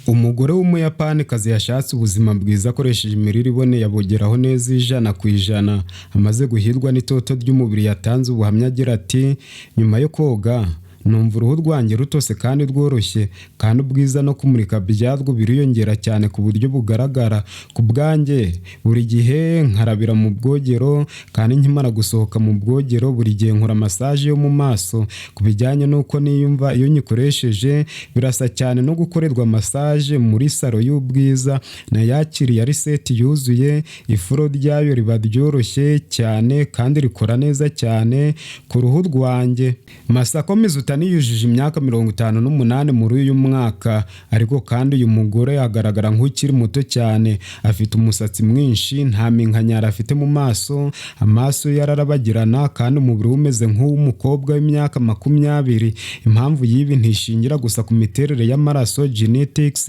Umugore w'umuyapanikazi yashatse ubuzima bwiza akoresheje imirire iboneye abugeraho neza 100%. Amaze guhirwa n'itoto ry'umubiri yatanze ubuhamya agira ati nyuma yo koga numva uruhu rwanjye rutose kandi rworoshye kandi ubwiza no kumurika byarwo biriyongera cyane ku buryo bugaragara. Ku bwanjye buri gihe nkarabira mu bwogero kandi nkimara gusohoka mu bwogero buri gihe nkora massage yo mu maso. Ku bijyanye n'uko niyumva iyo nyikoresheje birasa cyane no gukorerwa massage muri salo y'Ubwiza na yakiriye ari set yuzuye. Ifuro ryayo riba ryoroshye cyane kandi rikora neza cyane ku ruhu rwanjye. Masako yujuje imyaka 58 muri uyu mwaka, ariko kandi uyu mugore agaragara nk'ukiri muto cyane. Afite umusatsi mwinshi, nta minkanyara afite mu maso, amaso yararabagirana kandi umubiri umeze nk'uw'umukobwa w'imyaka 20. Impamvu y'ibi ntishingira gusa ku miterere y'amaraso genetics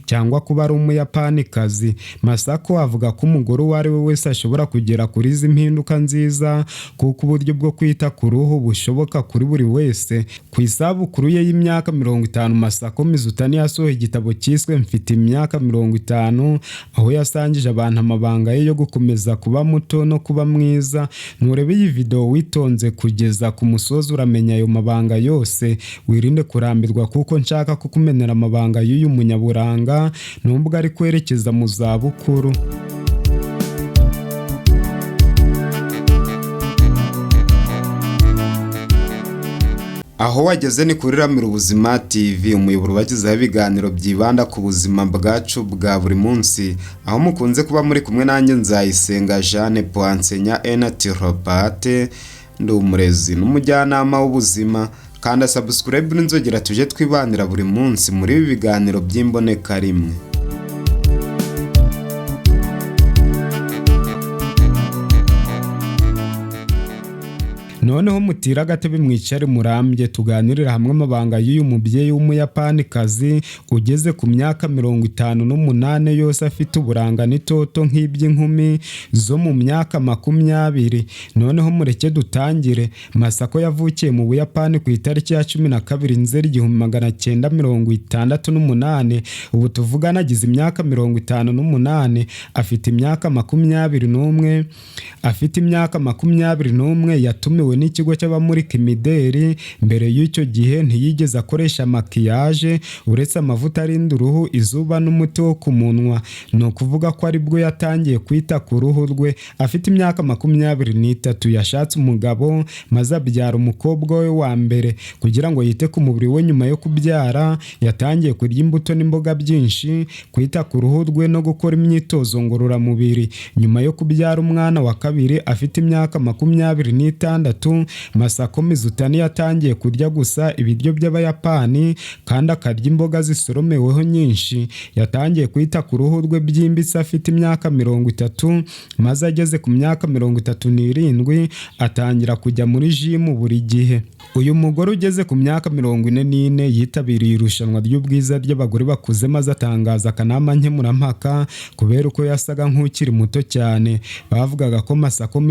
cyangwa kuba ari umuyapanikazi. Masako avuga ko umugore uwo ari we wese ashobora kugera kuri izi mpinduka nziza kuko uburyo bwo kwita ku ruhu bushoboka kuri buri wese. Ku isabukuru ye y'imyaka 50 Masako yasohoye igitabo cyiswe Mfite Imyaka 50, aho yasangije abantu amabanga ye yo gukomeza kuba muto no kuba mwiza. Nurebe iyi video witonze kugeza ku musozi uramenya ayo mabanga yose. Wirinde kurambirwa kuko nshaka kukumenera amabanga y'uyu munyaburanga nubwo ari kwerekeza mu zabukuru. Aho wageze ni kuri Ramira Ubuzima TV, umuyoboro bagizeho ibiganiro byibanda ku buzima bwacu bwa buri munsi, aho mukunze kuba muri kumwe nanjye Nzayisenga Jeanne Poinsenya Naturopathe, ndi umurezi n'umujyanama w'ubuzima. Kanda subscribe n'inzogera tuje twibanira buri munsi muri ibi biganiro by'imboneka rimwe. Noneho mutira agatebe mwicare murambye tuganirira hamwe amabanga y'uyu mubyeyi w'umuyapanikazi ugeze ku myaka 58 yose, afite uburanga n'itoto nk'iby'inkumi zo mu myaka 20. Noneho mureke dutangire. Masako yavukiye mu Buyapani ku itariki ya 12 Nzeri 1968. Ubu tuvugana agize imyaka 58. Afite imyaka 21. Afite imyaka 21 yatumiwe n'ikigo cy'abamurika imideri. Mbere y'icyo gihe ntiyigeze akoresha makiyaje uretse amavuta arinda uruhu, izuba n'umuti wo ku munwa. Ni ukuvuga ko aribwo yatangiye kwita ku ruhu rwe. Afite imyaka 23 yashatse umugabo maze abyara umukobwa we wa mbere. Kugira ngo yite ku mubiri we nyuma yo kubyara, yatangiye kurya imbuto n'imboga byinshi, kwita ku ruhu rwe no gukora imyitozo ngororamubiri. Nyuma yo kubyara umwana wa kabiri afite imyaka 26, Masako yatangiye kurya gusa ibiryo by'Abayapani kandi akarya imboga zisoromeweho nyinshi. Yatangiye kwita ku ruhu rwe byimbitse afite imyaka 30, maze ageze ku myaka 37 atangira kujya muri gym buri gihe. Uyu mugore ugeze ku myaka 44 yitabiriye irushanwa ry'ubwiza ry'abagore bakuze maze atangaza akanama nkemurampaka kubera uko yasaga nk'ukiri muto cyane. Bavugaga ko Masako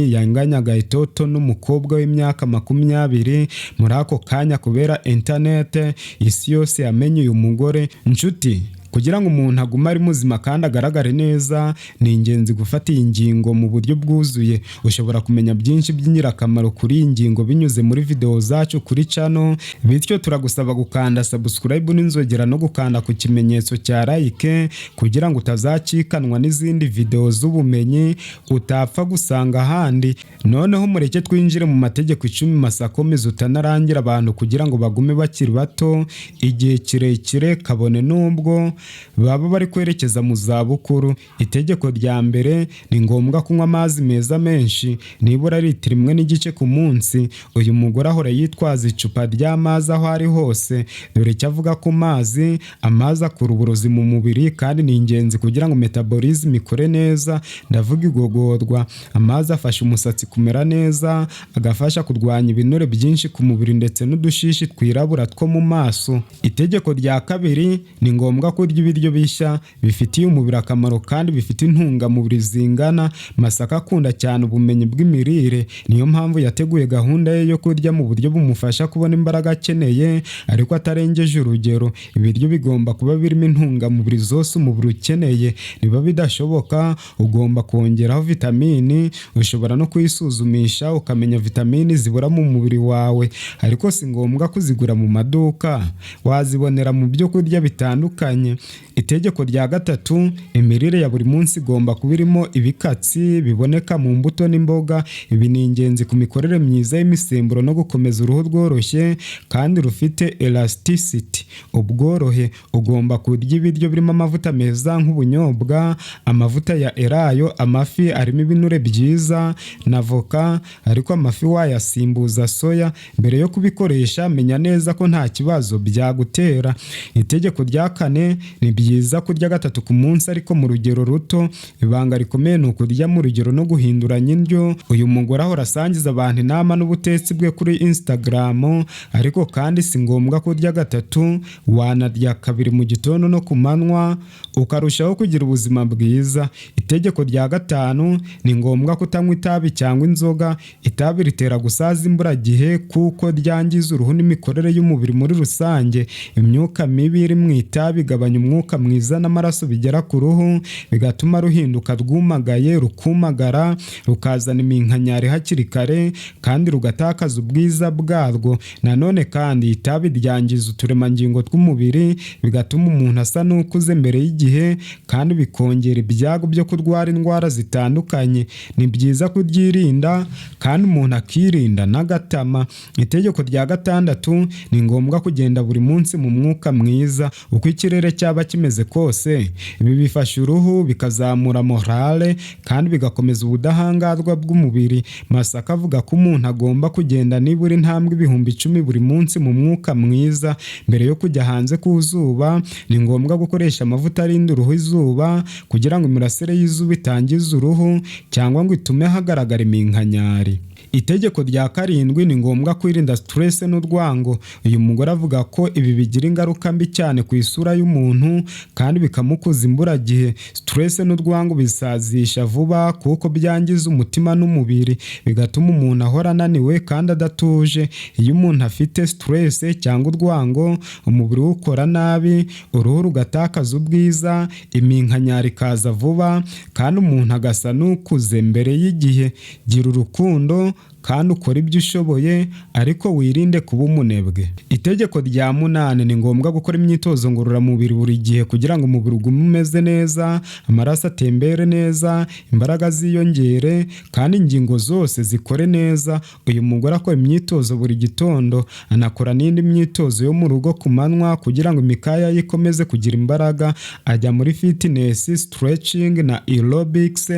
yanganyaga itoto n'umukobwa w'imyaka 20. Muri ako kanya kubera internet isi yose yamenye uyu mugore. Inshuti, kugira ngo umuntu agume ari muzima kandi agaragare neza ni ingenzi gufata iyi ngingo mu buryo bwuzuye. Ushobora kumenya byinshi by'ingirakamaro kuri iyi ngingo binyuze muri video zacu kuri channel. Bityo turagusaba gukanda subscribe n'inzogera no gukanda ku kimenyetso cya like kugira ngo utazacikanwa n'izindi video z'ubumenyi utapfa gusanga ahandi. Noneho mureke twinjire mu mategeko 10 Masako narangira abantu kugira ngo bagume bakiri bato igihe kirekire kabone nubwo baba bari kwerekeza mu zabukuru. Itegeko rya mbere ni ngombwa kunywa amazi meza menshi, nibura litiro 1.5 ku munsi. Uyu mugore ahora yitwaza icupa ry'amazi aho ari hose, dore cyavuga ko amazi akura uburozi mu mubiri kandi ni ingenzi kugira ngo metabolism ikore neza. Ndavuga igogorwa. Amazi afasha umusatsi kumera neza, agafasha kurwanya ibinure byinshi ku mubiri ndetse n'udushishi twirabura two mu maso. Itegeko rya kabiri ni ngombwa ko kurya ibiryo bishya bifitiye umubiri akamaro kandi bifite intungamubiri zingana. Masaka akunda cyane ubumenyi bw'imirire, niyo mpamvu yateguye gahunda ye yo kurya mu buryo bumufasha kubona imbaraga akeneye ariko atarengeje urugero. Ibiryo bigomba kuba birimo intungamubiri zose umubiri ukeneye, niba bidashoboka ugomba kongeraho vitamini. Ushobora no kwisuzumisha ukamenya vitamini zibura mu mubiri wawe, ariko si ngombwa kuzigura mu maduka, wazibonera mu byo kurya bitandukanye. Itegeko rya gatatu, imirire ya buri munsi igomba kuba irimo ibikatsi biboneka mu mbuto n'imboga. Ibi ni ingenzi ku mikorere myiza y'imisemburo no gukomeza uruhu rworoshye kandi rufite elasticity, ubworohe. Ugomba kurya ibiryo birimo amavuta meza nk'ubunyobwa, amavuta ya elayo, amafi arimo ibinure byiza na voka, ariko amafi wayasimbuza soya. Mbere yo kubikoresha menya neza ko nta kibazo byagutera. Itegeko rya kane, ni byiza kurya gatatu ku munsi ariko mu rugero ruto. Ibanga rikomeye ni ukurya mu rugero no guhinduranya indyo. Uyu mugore ahora asangiza abantu inama n'ubutetsi bwe kuri Instagram, ariko kandi si ngombwa kurya gatatu, wanarya kabiri mu gitondo no ku manywa ukarushaho kugira ubuzima bwiza. Itegeko rya gatanu, ni ngombwa kutanywa itabi cyangwa inzoga. Itabi ritera gusaza imburagihe kuko ryangiza uruhu n'imikorere y'umubiri muri rusange. Imyuka mibi iri mu itabi igabanya umwuka mwiza n'amaraso bigera ku ruhu, bigatuma ruhinduka rwumagaye, rukumagara, rukazana iminkanyari hakiri kare kandi rugatakaza ubwiza bwarwo. Nanone kandi itabi ryangiza uturemangingo tw'umubiri, bigatuma umuntu asa n'ukuze mbere y'igihe kandi bikongera ibyago byo kurwara indwara zitandukanye. Ni byiza kuryirinda kandi umuntu akirinda n'agatama. Itegeko rya gatandatu, ni ngombwa kugenda buri munsi mu mwuka mwiza. Uko ikirere cyaba kimeze kose, ibi bifasha uruhu, bikazamura morale kandi bigakomeza ubudahangarwa bw'umubiri. Masaka avuga ko umuntu agomba kugenda nibura intambwe 10,000 buri munsi mu mwuka mwiza. Mbere yo kujya hanze ku zuba, ni ngombwa gukoresha amavuta arinda uruhu izuba kugira ngo imirasire y'izuba itangiza uruhu cyangwa ngo itume hagaragara iminkanyari. Itegeko rya karindwi, ni ngombwa kwirinda stress n'urwango. Uyu mugore avuga ko ibi bigira ingaruka mbi cyane ku isura y'umuntu kandi bikamukuza imburagihe. Stress n'urwango bisazisha vuba kuko byangiza umutima n'umubiri, bigatuma umuntu ahora ananiwe kandi adatuje. Iyo umuntu afite stress cyangwa urwango, umubiri ukora nabi, uruhu rugatakaza ubwiza, iminkanyari ikaza vuba kandi umuntu agasa n'ukuze mbere y'igihe. Gira urukundo kandi ukora ibyo ushoboye ariko wirinde kuba umunebwe. Itegeko rya 8, ni ngombwa gukora imyitozo ngororamubiri buri gihe kugira ngo umubiri ugume umeze neza, amaraso atembere neza, imbaraga ziyongere kandi ingingo zose zikore neza. Uyu mugore akora imyitozo buri gitondo, anakora n'indi myitozo yo mu rugo ku manywa kugira ngo imikaya ye ikomeze kugira imbaraga. Ajya muri fitness, stretching na aerobics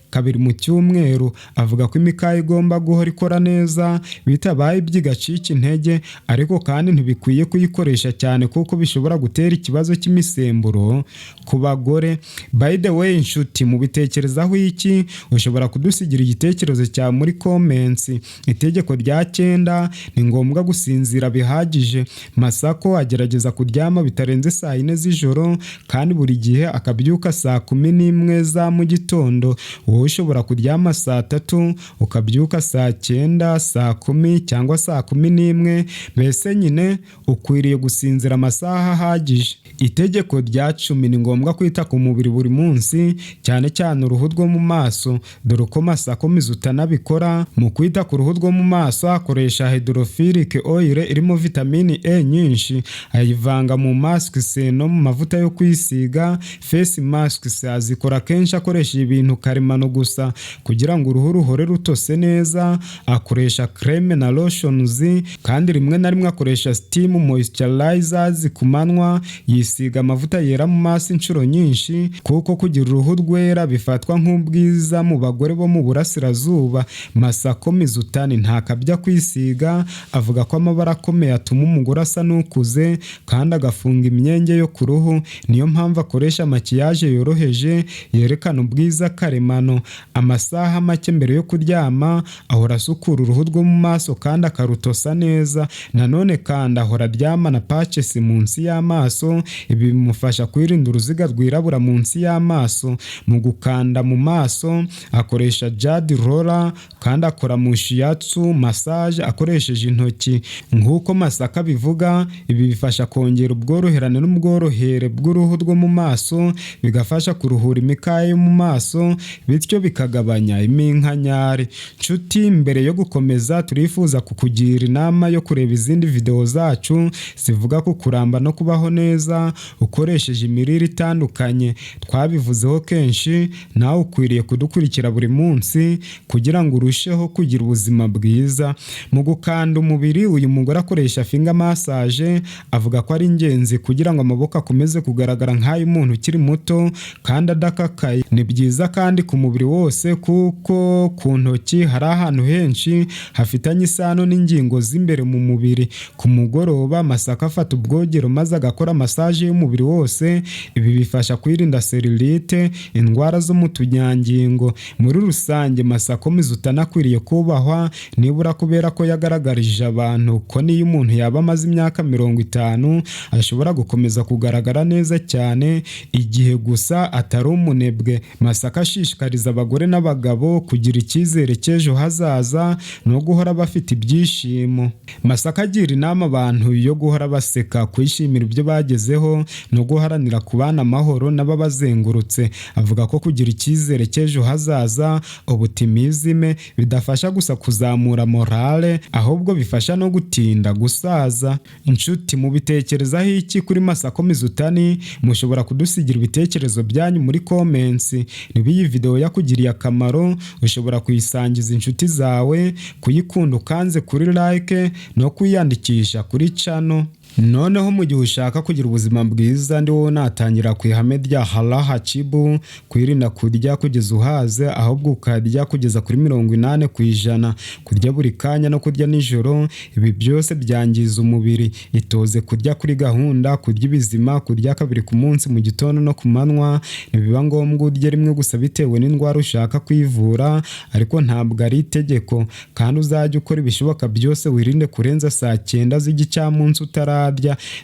kabiri mu cyumweru. Avuga ko imikaya igomba guhora ikora neza, bitabaye byigacika intege, ariko kandi ntibikwiye kuyikoresha cyane kuko bishobora gutera ikibazo cy'imisemburo ku bagore. By the way, inshuti, mu bitekerezaho iki? Ushobora kudusigira igitekerezo cyawe muri comments. Itegeko rya 9, ni ngombwa gusinzira bihagije. Masako agerageza kuryama bitarenze saa 4 z'ijoro kandi buri gihe akabyuka saa 11 za mu gitondo. Wowe ushobora kuryama saa 3 ukabyuka saa 9, saa 10 cyangwa saa 11. Mbese nyine ukwiriye gusinzira amasaha ahagije. Itegeko rya 10, ni ngombwa kwita ku mubiri buri munsi, cyane cyane uruhu rwo mu maso. Dore uko Masako utanabikora. Mu kwita ku ruhu rwo mu maso akoresha hydrophilic oil irimo vitamini E nyinshi, ayivanga mu masks no mu mavuta yo kwisiga. Face masks azikora kenshi akoresha ibintu karemano gusa kugira ngo uruhu ruhore rutose neza. Akoresha creme na lotions kandi rimwe na rimwe akoresha steam moisturizers ku manywa. Yisiga amavuta yera mu maso inshuro nyinshi kuko kugira uruhu rwera bifatwa nk'ubwiza mu bagore bo mu burasirazuba. Masako Mizutani ntakabya kwisiga, avuga ko amabara akomeye atuma umugore asa n'ukuze kandi agafunga imyenge yo ku ruhu. Niyo mpamvu akoresha makiyaje yoroheje yerekana ubwiza karemano. Amasaha make mbere yo kuryama ahora asukura uruhu rwo mu maso kandi akarutosa neza. Nanone kandi ahora aryamana patches munsi y'amaso, ibi bimufasha kwirinda uruziga rwirabura munsi y'amaso. Mu gukanda mu maso akoresha jade roller kandi akora mu shiatsu massage akoresheje intoki. Nk'uko Masaka bivuga, ibi bifasha kongera ubworoherane n'ubworohere bw'uruhu rwo mu maso, bigafasha kuruhura imikaya yo mu maso, bityo bikagabanya iminkanyari. Nshuti, mbere yo gukomeza turifuza kukugira inama yo kureba izindi video zacu zivuga ku kuramba no kubaho neza ukoresheje imirire itandukanye. Twabivuzeho kenshi, nawe ukwiriye kudukurikira buri munsi kugira ngo urusheho kugira ubuzima bwiza. Mu gukanda umubiri, uyu mugore akoresha finger massage, avuga ko ari ingenzi kugira ngo amaboko akomeze kugaragara nk'ay'umuntu ukiri muto kandi adakakaye. Ni byiza kandi ku mubiri wose kuko ku ntoki hari ahantu henshi hafitanye isano n'ingingo z'imbere mu mubiri. Ku mugoroba Masaka afata ubwogero maze agakora massage y'umubiri wose. Ibi bifasha kwirinda cellulite, indwara zo mu tunyangingo. Muri rusange Masaka utanakwiriye kubahwa nibura kubera ko yagaragarije abantu ko niyo umuntu yaba amaze imyaka 50 ashobora gukomeza kugaragara neza cyane igihe gusa atari umunebwe. Masaka ashishikariza abagore n'abagabo kugira icyizere cy'ejo hazaza no guhora bafite ibyishimo. Masaka agira inama abantu yo guhora baseka, kwishimira ibyo bagezeho no guharanira kubana amahoro n'ababazengurutse. Avuga ko kugira icyizere cy'ejo hazaza, optimism, bidafasha gusa kuzamura morale, ahubwo bifasha no gutinda gusaza. Inshuti, mubitekerezaho iki kuri Masaka Mizutani? Mushobora kudusigira ibitekerezo byanyu muri comments. Niba iyi video yakugiriye akamaro, ushobora kuyisangiza inshuti zawe, kuyikunda ukanze kuri like no kwiyandikisha kuri channel. Noneho mu gihe ushaka kugira ubuzima bwiza, ndi wowe natangira ku ihame rya halaha chibu, kwirinda kurya kugeza uhaze, ahubwo ukarya kugeza kuri 80%, kurya buri kanya no kurya nijoro. Ibi byose byangiza umubiri. Itoze kurya kuri gahunda, kurya ibizima, kurya kabiri ku munsi, mu gitondo no ku manywa. Nibiba ngombwa urye rimwe gusa bitewe n'indwara ushaka kwivura, ariko ntabwo ari itegeko. Kandi uzajya ukora ibishoboka byose wirinde kurenza saa 9 z'igicamunsi utararya.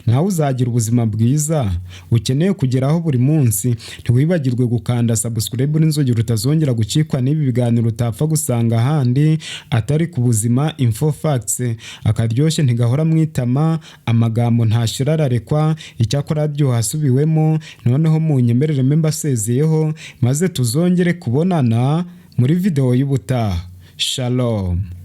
Nawe uzagira ubuzima bwiza ukeneye kugeraho buri munsi. Ntiwibagirwe gukanda subscribe n'inzogera utazongera gucikwa n'ibi biganiro utapfa gusanga ahandi atari ku Buzima info facts. Akaryoshye ntigahora mwitama, amagambo ntashirarekwa, icyakora byo hasubiwemo. Noneho munyemerere mbasezeyeho maze tuzongere kubonana muri video y'ubutaha. Shalom.